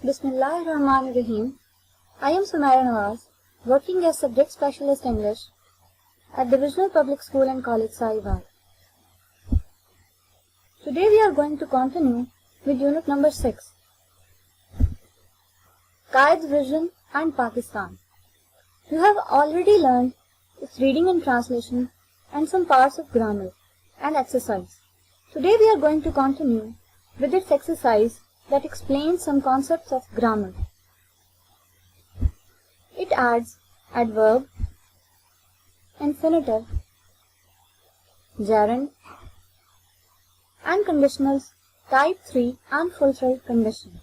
Bismillahirrahmanirrahim. I am Sumaira Nawaz, working as Subject Specialist English at Divisional Public School and College, Sahiwal. Today we are going to continue with unit number 6, Quaid's Vision and Pakistan. You have already learned its reading and translation and some parts of grammar and exercise. Today we are going to continue with its exercise that explains some concepts of grammar. It adds adverb, infinitive, gerund, and conditionals type 3 unfulfilled condition.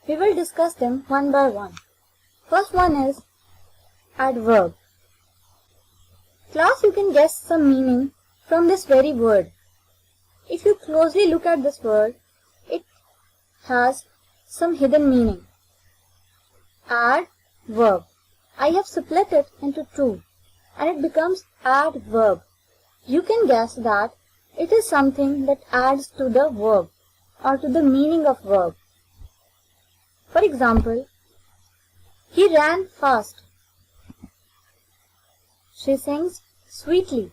We will discuss them one by one. First one is adverb. Class, you can guess some meaning from this very word. If you closely look at this word, it has some hidden meaning. Adverb. I have split it into two and it becomes adverb. You can guess that it is something that adds to the verb or to the meaning of verb. For example, he ran fast. She sings sweetly.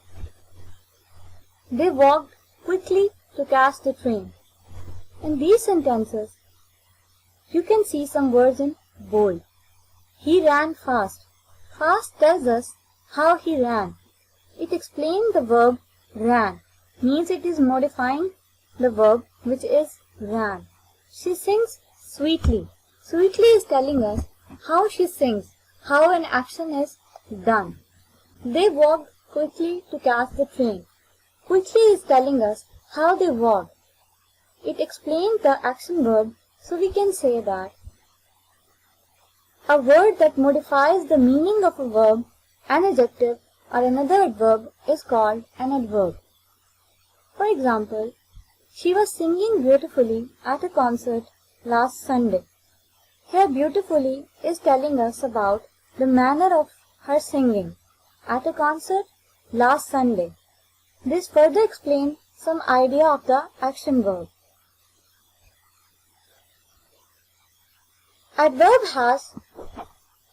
They walked quickly to catch the train. In these sentences, you can see some words in bold. He ran fast. Fast tells us how he ran. It explains the verb ran, means it is modifying the verb which is ran. She sings sweetly. Sweetly is telling us how she sings, how an action is done. They walked quickly to catch the train. Quickly is telling us how they walked. It explains the action verb, so we can say that a word that modifies the meaning of a verb, an adjective or another adverb is called an adverb. For example, she was singing beautifully at a concert last Sunday. Here beautifully is telling us about the manner of her singing at a concert last Sunday. This further explains some idea of the action verb. Adverb has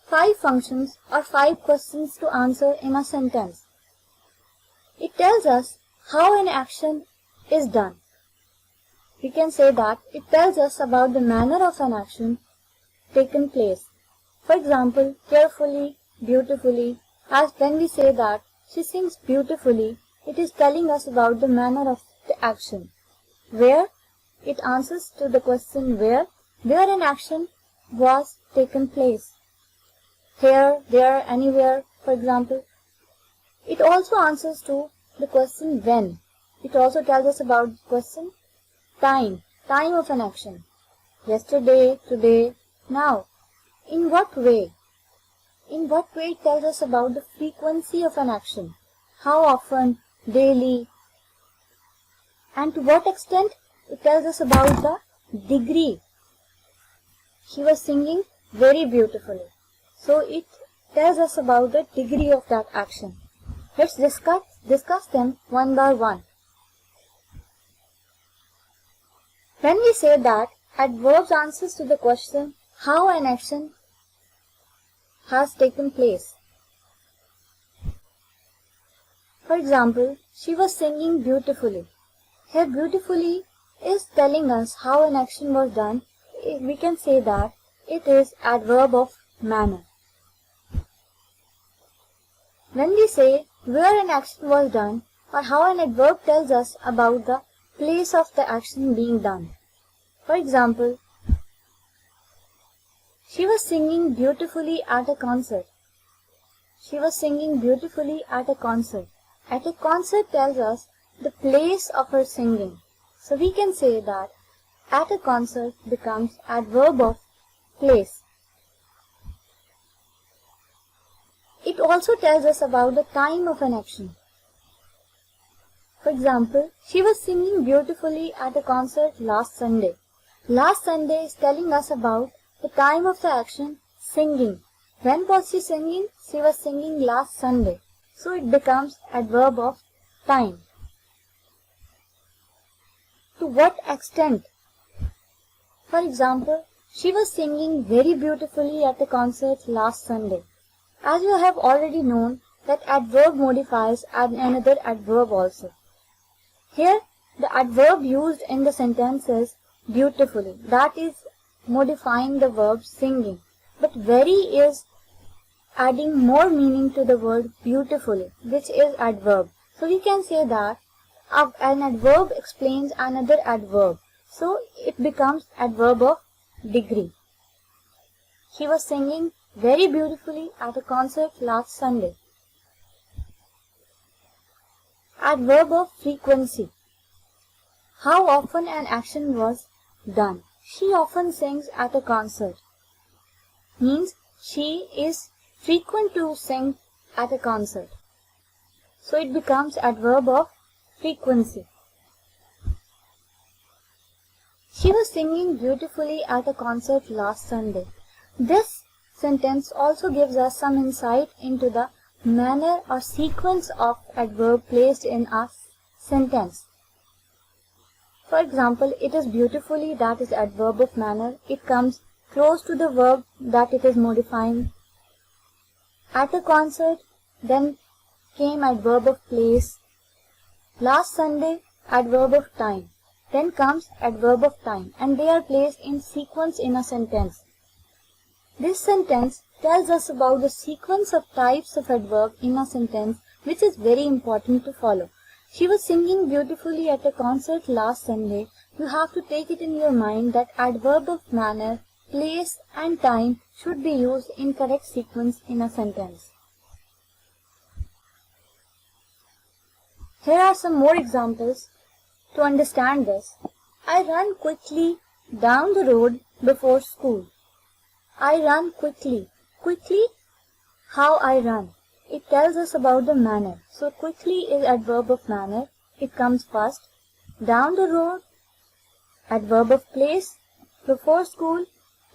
5 functions or 5 questions to answer in a sentence. It tells us how an action is done. We can say that it tells us about the manner of an action taken place. For example, carefully, beautifully. As when we say that she sings beautifully, it is telling us about the manner of the action. Where? It answers to the question where an action was taken place. Here, there, anywhere, for example. It also answers to the question when. It also tells us about the question time of an action. Yesterday, today, now. In what way? In what way it tells us about the frequency of an action. How often, daily. And to what extent it tells us about the degree. She was singing very beautifully. So it tells us about the degree of that action. Let's discuss them one by one. When we say that adverbs answers to the question how an action has taken place. For example, she was singing beautifully. Here beautifully is telling us how an action was done. We can say that it is adverb of manner. When we say where an action was done or how an adverb tells us about the place of the action being done. For example, she was singing beautifully at a concert. She was singing beautifully at a concert. At a concert tells us the place of her singing. So we can say that at a concert becomes adverb of place. It also tells us about the time of an action. For example, she was singing beautifully at a concert last Sunday. Last Sunday is telling us about the time of the action singing. When was she singing? She was singing last Sunday. So it becomes adverb of time. To what extent? For example, She was singing very beautifully at the concert last Sunday. As you have already known that adverb modifies another adverb also. Here, the adverb used in the sentence is beautifully. That is modifying the verb singing. But very is adding more meaning to the word beautifully, which is adverb. So we can say that an adverb explains another adverb. So it becomes adverb of degree. He was singing very beautifully at a concert last Sunday. Adverb of frequency. How often an action was done. She often sings at a concert. Means she is frequent to sing at a concert. So it becomes adverb of frequency. She was singing beautifully at a concert last Sunday. This sentence also gives us some insight into the manner or sequence of adverb placed in a sentence. For example, it is beautifully, that is adverb of manner. It comes close to the verb that it is modifying. At a concert, then came adverb of place. Last Sunday, adverb of time. Then comes adverb of time, and they are placed in sequence in a sentence. This sentence tells us about the sequence of types of adverb in a sentence, which is very important to follow. She was singing beautifully at a concert last Sunday. You have to take it in your mind that adverb of manner, place and time should be used in correct sequence in a sentence. Here are some more examples to understand this. I run quickly down the road before school. I run quickly. Quickly, how I run. It tells us about the manner. So quickly is adverb of manner. It comes first. Down the road, adverb of place. Before school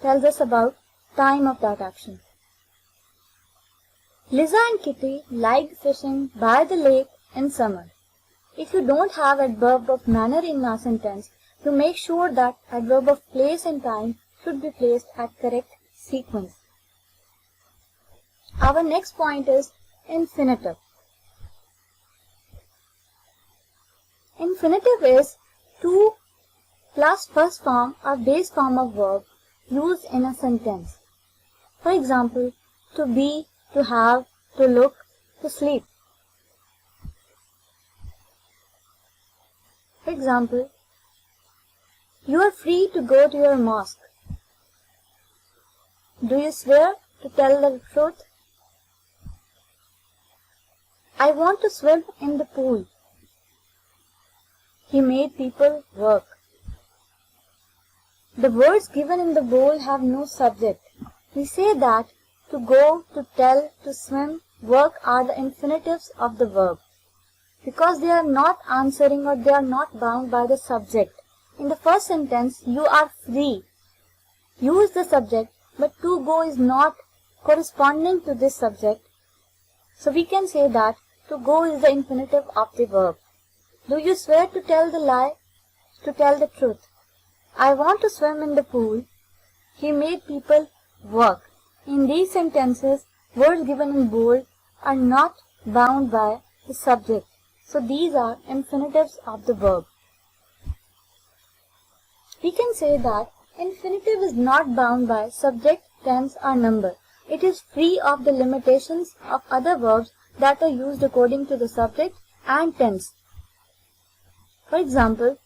tells us about time of that action. Lisa and Kitty liked fishing by the lake in summer. If you don't have adverb of manner in a sentence, you make sure that adverb of place and time should be placed at correct sequence. Our next point is infinitive. Infinitive is to plus first form or base form of verb used in a sentence. For example, to be, to have, to look, to sleep. For example, you are free to go to your mosque. Do you swear to tell the truth? I want to swim in the pool. He made people work. The words given in the bowl have no subject. We say that to go, to tell, to swim, work are the infinitives of the verb, because they are not answering or they are not bound by the subject. In the first sentence, you are free. Use the subject, but to go is not corresponding to this subject. So we can say that to go is the infinitive of the verb. Do you swear to tell the lie? To tell the truth. I want to swim in the pool. He made people work. In these sentences, words given in bold are not bound by the subject. So these are infinitives of the verb. We can say that infinitive is not bound by subject, tense or number. It is free of the limitations of other verbs that are used according to the subject and tense. For example,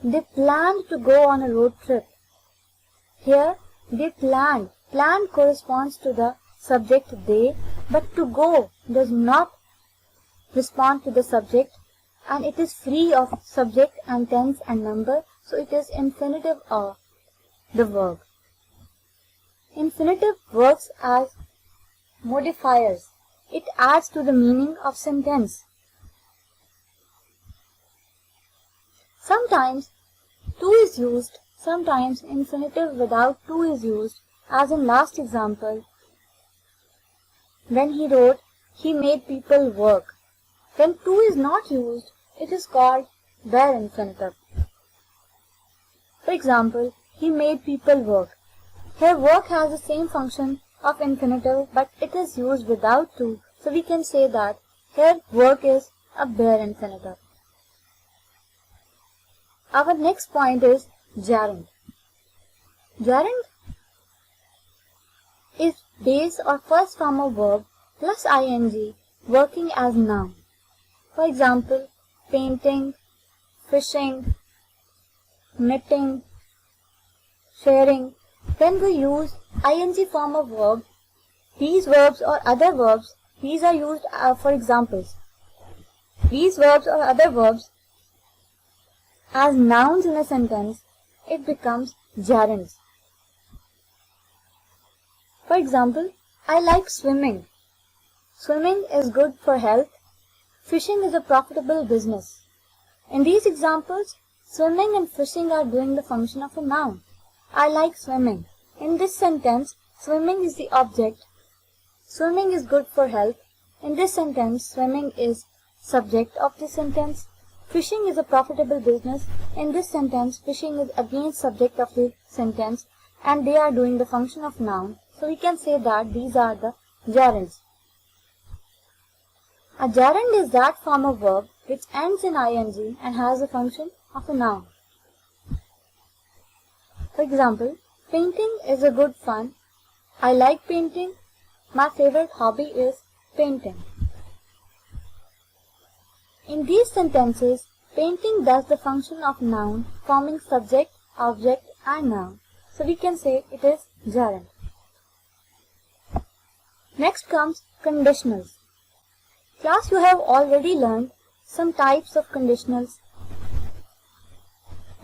they planned to go on a road trip. Here, they planned. Plan corresponds to the subject they, but to go does not respond to the subject, and it is free of subject and tense and number, so it is infinitive of the verb. Infinitive works as modifiers. It adds to the meaning of sentence. Sometimes to is used, sometimes infinitive without to is used, as in last example, when he wrote, he made people work. When to is not used, it is called bare infinitive. For example, he made people work. Here work has the same function of infinitive, but it is used without to, so we can say that here work is a bare infinitive. Our next point is gerund. Gerund is base or first form of verb plus ing working as noun. For example, painting, fishing, knitting, sharing. When we use ing form of verb, these verbs or other verbs, these are used for examples. These verbs or other verbs as nouns in a sentence, it becomes gerunds. For example, I like swimming. Swimming is good for health. Fishing is a profitable business. In these examples, swimming and fishing are doing the function of a noun. I like swimming. In this sentence, swimming is the object. Swimming is good for health. In this sentence, swimming is subject of the sentence. Fishing is a profitable business. In this sentence, fishing is again subject of the sentence, and they are doing the function of noun. So we can say that these are the gerunds. A gerund is that form of verb which ends in ing and has the function of a noun. For example, painting is a good fun. I like painting. My favorite hobby is painting. In these sentences, painting does the function of noun, forming subject, object, and noun. So we can say it is gerund. Next comes conditionals. Class, you have already learned some types of conditionals.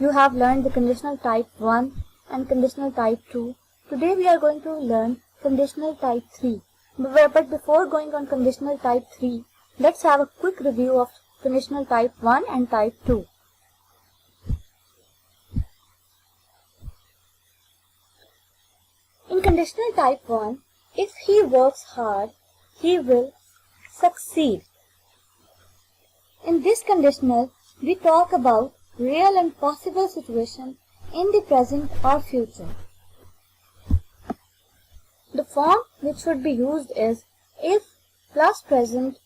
You have learned the conditional type 1 and conditional type 2. Today we are going to learn conditional type 3. But before going on conditional type 3, let's have a quick review of conditional type 1 and type 2. In conditional type 1, if he works hard, he will succeed. In this conditional, we talk about real and possible situation in the present or future. The form which should be used is if plus present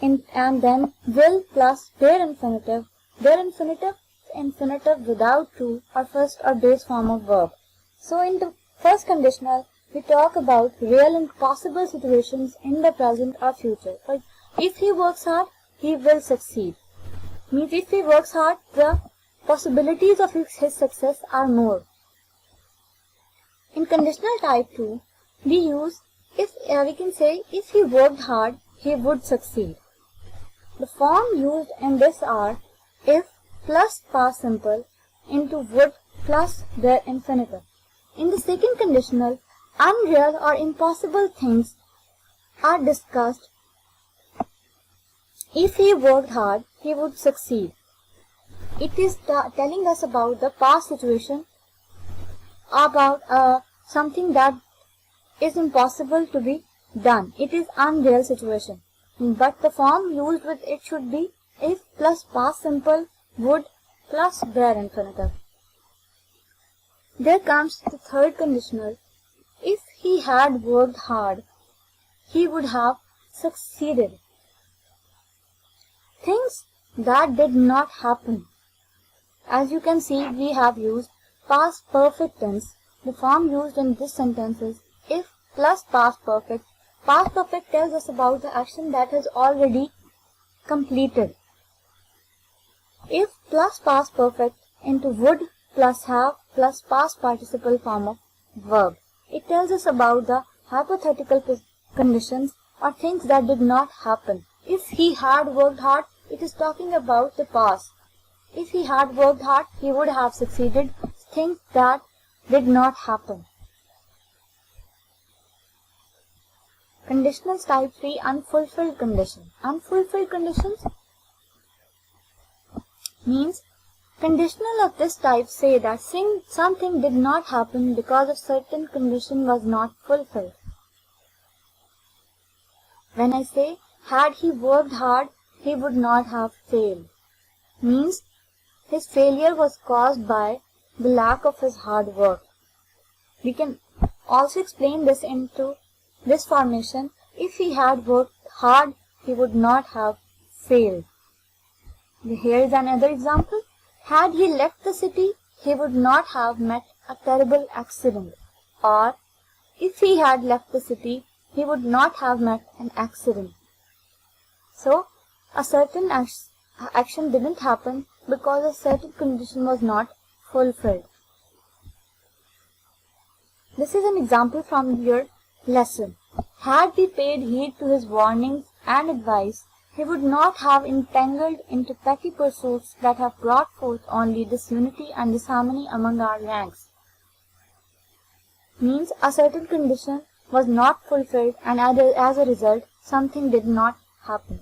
and then will plus bare infinitive. Bare infinitive, infinitive without to or first or base form of verb. So in the first conditional, we talk about real and possible situations in the present or future. Like if he works hard, he will succeed. Means if he works hard, the possibilities of his success are more. In conditional type 2, we use if we can say if he worked hard, he would succeed. The form used in this are if plus past simple into would plus their infinitive. In the second conditional, unreal or impossible things are discussed. If he worked hard, he would succeed. It is telling us about the past situation, about something that is impossible to be done. It is unreal situation. But the form used with it should be if plus past simple would plus bare infinitive. There comes the third conditional. If he had worked hard, he would have succeeded. Things that did not happen. As you can see, we have used past perfect tense. The form used in this sentence is if plus past perfect. Past perfect tells us about the action that has already completed. If plus past perfect into would plus have plus past participle form of verb. It tells us about the hypothetical conditions or things that did not happen. If he had worked hard, it is talking about the past. If he had worked hard, he would have succeeded. Things that did not happen. Conditionals type 3, unfulfilled condition. Unfulfilled conditions means conditional of this type say that something did not happen because a certain condition was not fulfilled. When I say had he worked hard, he would not have failed. Means his failure was caused by the lack of his hard work. We can also explain this into this formation. If he had worked hard, he would not have failed. Here is another example. Had he left the city, he would not have met a terrible accident. Or, if he had left the city, he would not have met an accident. So, a certain action didn't happen because a certain condition was not fulfilled. This is an example from your lesson. Had we paid heed to his warnings and advice, he would not have entangled into petty pursuits that have brought forth only disunity and disharmony among our ranks. Means a certain condition was not fulfilled, and as a result, something did not happen.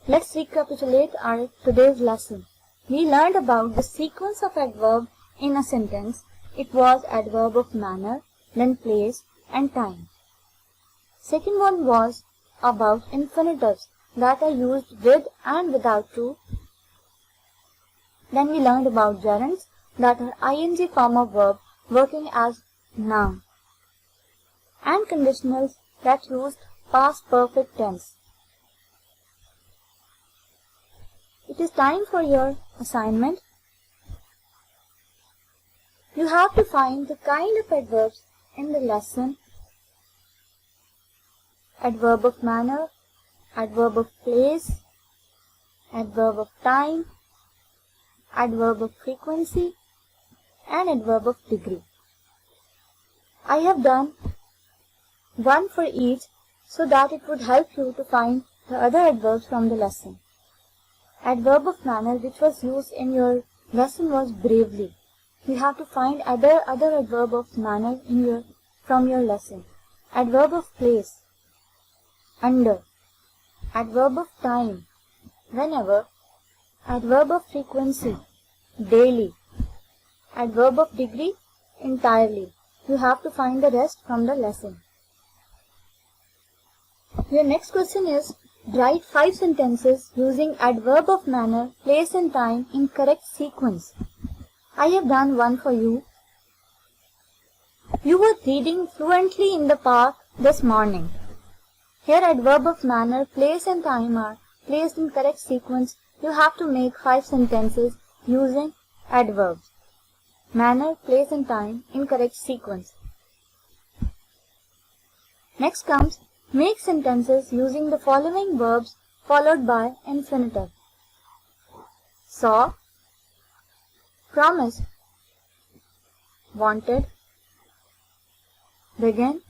Let's recapitulate our today's lesson. We learned about the sequence of adverb in a sentence. It was adverb of manner, then place and time. Second one was about infinitives that are used with and without to. Then we learned about gerunds that are ing form of verb working as noun, and conditionals that used past perfect tense. It is time for your assignment. You have to find the kind of adverbs in the lesson: adverb of manner, adverb of place, adverb of time, adverb of frequency, and adverb of degree. I have done one for each so that it would help you to find the other adverbs from the lesson. Adverb of manner which was used in your lesson was bravely. You have to find other adverb of manner from your lesson. Adverb of place, under. Adverb of time, whenever. Adverb of frequency, daily. Adverb of degree, entirely. You have to find the rest from the lesson. Your next question is, write 5 sentences using adverb of manner, place and time in correct sequence. I have done one for you. You were reading fluently in the park this morning. Here adverb of manner, place and time are placed in correct sequence. You have to make 5 sentences using adverbs. Manner, place and time in correct sequence. Next comes, make sentences using the following verbs followed by infinitive. Saw, promised, wanted, begin,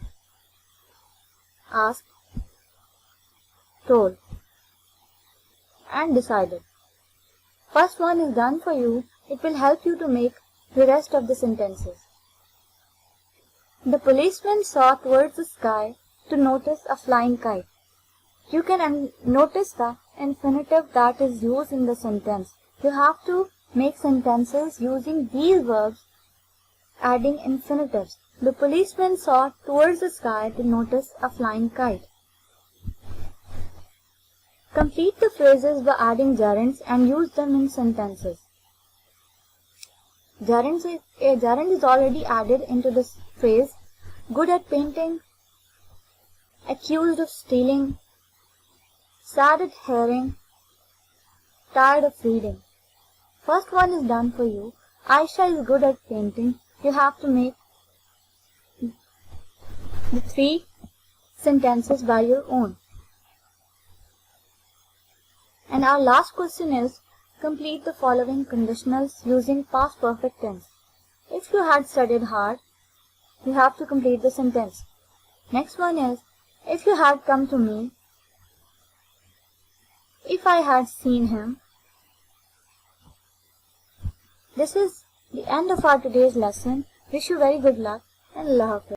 asked, told, and decided. First one is done for you. It will help you to make the rest of the sentences. The policeman saw towards the sky to notice a flying kite. You can notice the infinitive that is used in the sentence. You have to make sentences using these verbs adding infinitives. The policeman saw towards the sky to notice a flying kite. Complete the phrases by adding gerunds and use them in sentences. A gerund is already added into this phrase. Good at painting, accused of stealing, sad at hearing, tired of reading. First one is done for you. Aisha is good at painting. You have to make the 3 sentences by your own. And our last question is, complete the following conditionals using past perfect tense. If you had studied hard, you have to complete the sentence. Next one is, if you had come to me, if I had seen him. This is the end of our today's lesson. Wish you very good luck and Allah Hafiz.